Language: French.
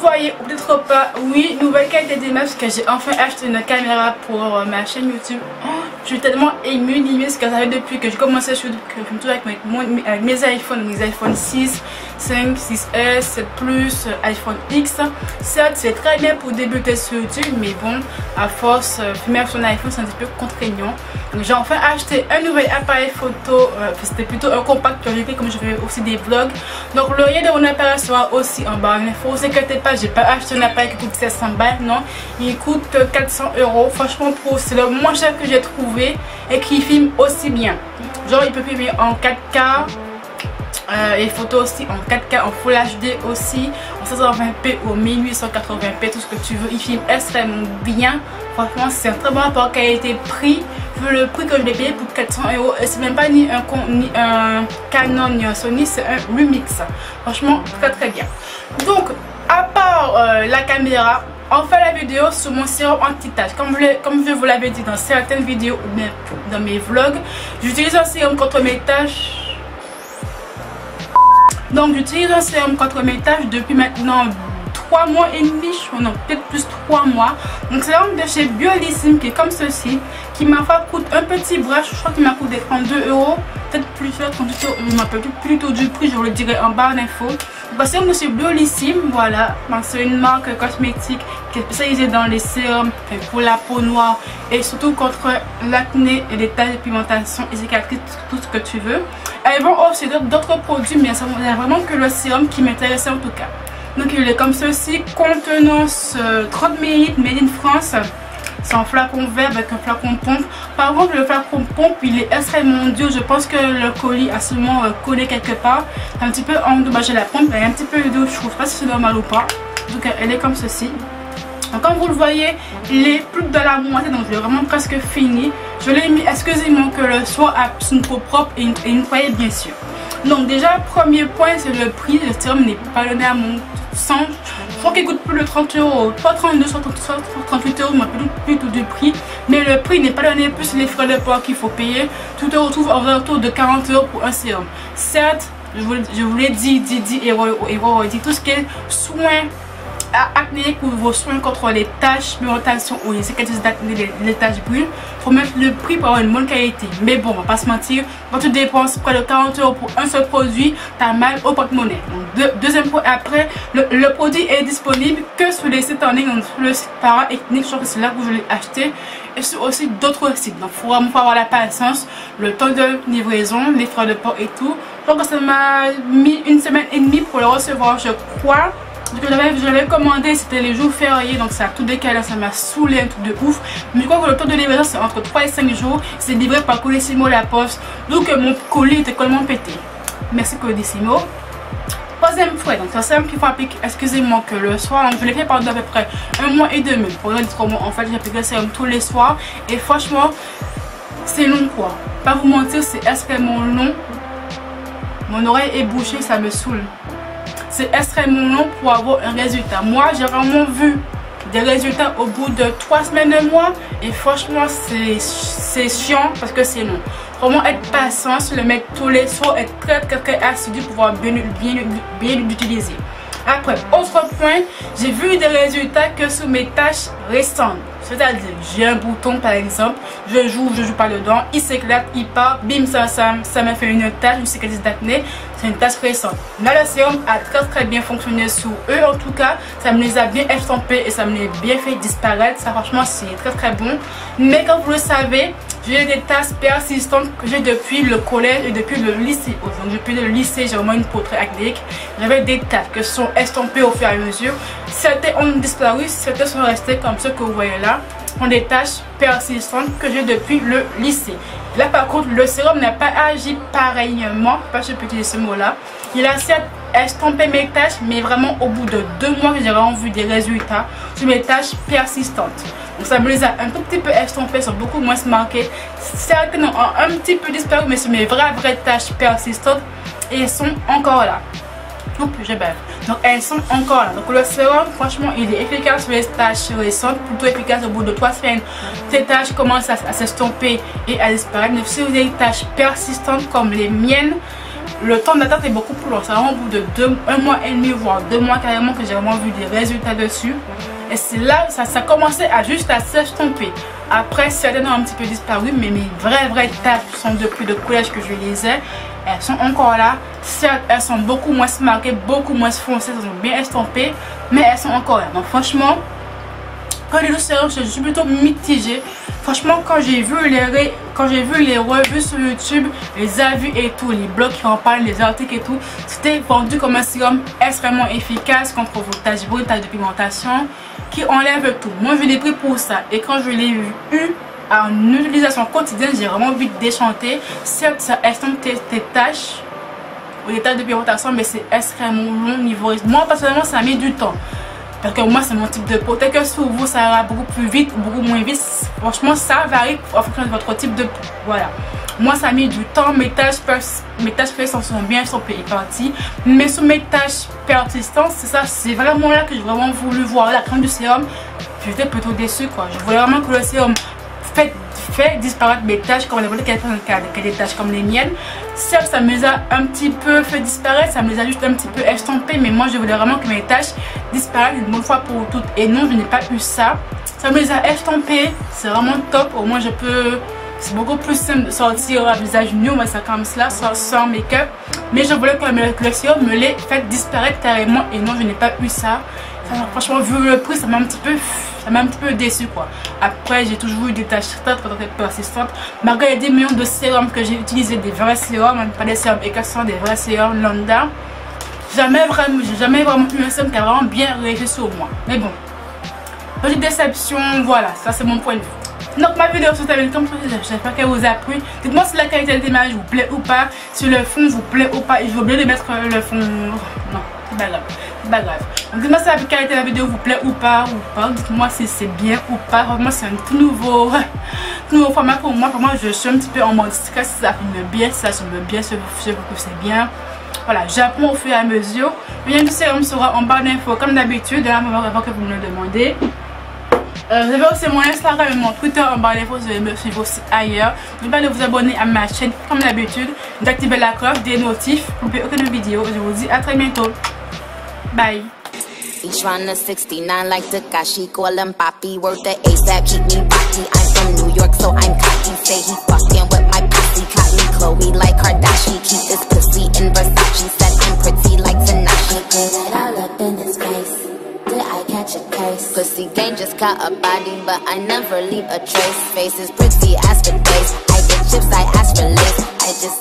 voyez ou peut-être pas, oui, nouvelle qualité d'image parce que j'ai enfin acheté une caméra pour ma chaîne YouTube. Oh, je suis tellement émue d'image parce que ça fait depuis que j'ai commencé sur YouTube que je me trouve avec mes iPhone 6, 5, 6S, 7 Plus, iPhone X. Certes, c'est très bien pour débuter sur YouTube, mais bon, à force, filmer sur un iPhone c'est un petit peu contraignant. Donc j'ai enfin acheté un nouvel appareil photo, c'était plutôt un compact que j'ai fait comme je fais aussi des vlogs. Donc le lien de mon appareil sera aussi en barre d'infos. Ne vous inquiétez pas, j'ai pas acheté un appareil qui coûte 700 balles, non, il coûte 400 €. Franchement, c'est le moins cher que j'ai trouvé et qui filme aussi bien. Genre il peut filmer en 4K. Et photos aussi en 4K, en Full HD aussi, en 720p ou 1880p, tout ce que tu veux. Il filme extrêmement bien. Franchement, c'est un très bon rapport qualité-prix. Vu le prix que je l'ai payé pour 400 €, et c'est même pas ni un Canon ni un Sony, c'est un Lumix. Franchement, très bien. Donc, à part la caméra, on fait la vidéo sur mon sérum anti-tache. Comme je vous l'avais dit dans certaines vidéos ou bien dans mes vlogs, j'utilise un sérum contre mes taches. Donc j'utilise un sérum contre mes taches depuis maintenant 3 mois et demi, non peut-être plus 3 mois. Donc c'est un de chez Biolissime qui est comme ceci, qui m'a fait coûte un petit brush, je crois qu'il m'a coûté 32 €, peut-être plus cher, 38 €, je ne m'appelle plus plutôt du prix, je vous le dirai en barre d'infos. C'est un de chez Biolissime, voilà, c'est une marque cosmétique qui est spécialisée dans les sérums pour la peau noire et surtout contre l'acné et les taches de pigmentation et cicatrices, tout ce que tu veux. Elles vont aussi d'autres produits, mais c'est vraiment que le sérum qui m'intéressait en tout cas. Donc il est comme ceci, contenance 30 ml, made in France. C'est un flacon vert avec un flacon pompe. Par contre le flacon pompe il est extrêmement dur. Je pense que le colis a seulement collé quelque part. Un petit peu endommagé la pompe. Elle est un petit peu d'eau, je trouve pas si c'est normal ou pas. Donc elle est comme ceci. Donc, comme vous le voyez, il est plus de la moitié, donc je l'ai vraiment presque fini. Je l'ai mis exclusivement que le soir à une peau propre et une toilette bien sûr. Donc déjà, premier point, c'est le prix. Le sérum n'est pas donné à mon sens. Je crois qu'il coûte plus de 30 €, pas 32, soit 38 €, mais plutôt du prix. Mais le prix n'est pas donné, plus les frais de port qu'il faut payer. Tout se retrouve autour de 40 € pour un sérum. Certes, je vous l'ai dit, et tout ce qui est soins acné pour vos soins contre les taches, pigmentation ou les cicatrices d'acné, les taches brunes, il faut mettre le prix pour avoir une bonne qualité. Mais bon, on va pas se mentir, quand tu dépenses près de 40 € pour un seul produit, tu as mal au porte-monnaie. Deuxième point, après, le produit est disponible que sur les sites en ligne, donc sur le site Para-Ethnique, je crois que c'est là que je l'ai acheté, et sur aussi d'autres sites. Donc il faut vraiment avoir la patience, le temps de livraison, les frais de port et tout. Je crois que ça m'a mis 1 semaine et demie pour le recevoir, je crois. Je l'avais commandé, c'était les jours fériés, donc ça a tout décalé, ça m'a saoulé un truc de ouf. Mais je crois que le temps de livraison c'est entre 3 et 5 jours. C'est livré par Colissimo La Poste, donc mon colis était complètement pété. Merci Colissimo. Troisième fois, donc c'est simple qu'il faut appliquer, excusez-moi, que le soir, donc je l'ai fait pendant à peu près 1 mois et demi. Pendant les 3 mois, en fait, j'applique le sérum tous les soirs. Et franchement, c'est long quoi. Pas vous mentir, c'est extrêmement long. Mon oreille est bouchée, ça me saoule. C'est extrêmement long pour avoir un résultat. Moi, j'ai vraiment vu des résultats au bout de 3 semaines, 1 mois. Et franchement, c'est chiant parce que c'est long. Vraiment être patient, se le mettre tous les soirs, être très assidu pour pouvoir bien l'utiliser. Après, autre point, j'ai vu des résultats que sur mes tâches récentes. C'est-à-dire, j'ai un bouton par exemple, je joue pas dedans, il s'éclate, il part, bim, ça m'a fait une tache, une cicatrice d'acné, c'est une tache récente. Là, le sérum a très bien fonctionné sur eux, en tout cas, ça me les a bien estompés et ça me les a bien fait disparaître. Ça, franchement, c'est très bon. Mais comme vous le savez, j'ai des taches persistantes que j'ai depuis le collège et depuis le lycée. Donc, depuis le lycée, j'ai vraiment une peau très acnéique. J'avais des taches qui sont estompées au fur et à mesure. Certaines ont disparu, certaines sont restées comme ce que vous voyez là. Ont des taches persistantes que j'ai depuis le lycée. Là par contre le sérum n'a pas agi pareillement, pas je peux utiliser ce mot là. Il a certes estompé mes taches, mais vraiment au bout de 2 mois que j'ai vraiment vu des résultats sur mes taches persistantes. Donc ça me les a un tout petit peu estompées, sont beaucoup moins marquées. Certaines ont un petit peu disparu, mais sur mes vraies taches persistantes et elles sont encore là. Oups, je bave. Donc elles sont encore là. Donc le sérum, franchement, il est efficace sur les taches récentes, plutôt efficace au bout de 3 semaines. Ces taches commencent à s'estomper et à disparaître. Mais si vous avez des taches persistantes comme les miennes, le temps d'attente est beaucoup plus long. C'est vraiment au bout de 1 mois et demi, voire 2 mois carrément que j'ai vraiment vu des résultats dessus. Et c'est là, ça commençait à juste à s'estomper. Après, certaines ont un petit peu disparu, mais mes vraies taches sont depuis le collège que je les ai. Elles sont encore là. Certes, elles sont beaucoup moins marquées, beaucoup moins foncées, elles sont bien estompées, mais elles sont encore là. Donc franchement, quand les sérum, je suis plutôt mitigée. Franchement, quand j'ai vu les revues sur YouTube, les avis et tout, les blogs qui en parlent, les articles et tout, c'était vendu comme un sérum extrêmement efficace contre vos taches brunes, taches de pigmentation, qui enlève tout. Moi, je l'ai pris pour ça. Et quand je l'ai eu en utilisation quotidienne, j'ai vraiment envie de déchanter. Certes, ça estompe tes taches ou les taches de pigmentation, mais c'est extrêmement long niveau. Moi, personnellement, ça a mis du temps. Parce que moi, c'est mon type de peau. Peut-être que sur vous, ça ira beaucoup plus vite, beaucoup moins vite. Franchement, ça varie en fonction de votre type de peau. Voilà. Moi, ça a mis du temps. Mes taches sont bien estompées et parties. Mais sur mes taches persistantes, c'est ça. C'est vraiment là que j'ai vraiment voulu voir la crème du sérum. J'étais plutôt déçue, quoi. Je voulais vraiment que le sérum fait disparaître mes taches, comme on a voulu qu'elle ait des taches comme les miennes. Certes, ça me les a un petit peu fait disparaître, ça me les a juste un petit peu estompées, mais moi je voulais vraiment que mes taches disparaissent une bonne fois pour toutes. Et non, je n'ai pas eu ça. Ça me les a estompées, c'est vraiment top. Au moins je peux, c'est beaucoup plus simple de sortir un visage nu, on va ça comme cela, sans make-up. Mais je voulais que le sérum me l'ait fait disparaître carrément, et non, je n'ai pas eu ça. Franchement, vu le prix, ça m'a un petit peu déçu, quoi. Après, j'ai toujours eu des taches persistantes. Malgré les 10 millions de sérums que j'ai utilisé, des vrais sérums, pas des sérums écassants, des vrais sérums lambda, j'ai jamais vraiment eu un sérum qui a vraiment bien réagi sur moi. Mais bon, petite déception, voilà, ça c'est mon point de vue. Donc ma vidéo se termine comme ça, j'espère qu'elle vous a plu. Dites-moi si la qualité de l'image vous plaît ou pas, si le fond vous plaît ou pas. Et je vais oublier de mettre le fond. Non, c'est pas grave. C'est pas grave. Donc dites-moi si la qualité de la vidéo vous plaît ou pas. Dites-moi si c'est bien ou pas. Vraiment c'est un tout nouveau format pour moi. Pour moi je suis un petit peu en mode stress. Si ça filme bien, si ça filme bien, je trouve que c'est bien. Voilà, j'apprends au fur et à mesure. Le lien du sérum sera en barre d'infos comme d'habitude, avant que vous me le demandez. Vous avez aussi mon Instagram et mon Twitter en barre d'infos, vous allez me suivre aussi ailleurs. N'oubliez pas de vous abonner à ma chaîne comme d'habitude, d'activer la cloche, des notifs pour ne louper aucune vidéo. Je vous dis à très bientôt. Bye. Each run a 69 like Takashi, call him Papi, worth the ASAP, keep me rocky. I'm from New York, so I'm cocky. Say he fucking with my pussy, caught me Chloe like Kardashian. Keep this pussy in Versace, said I'm pretty like Tanashi. Put it all up in his face. Did I catch a case? Pussy gang just caught a body, but I never leave a trace. Face is pretty as for days. I get chips, I ask for lace. I just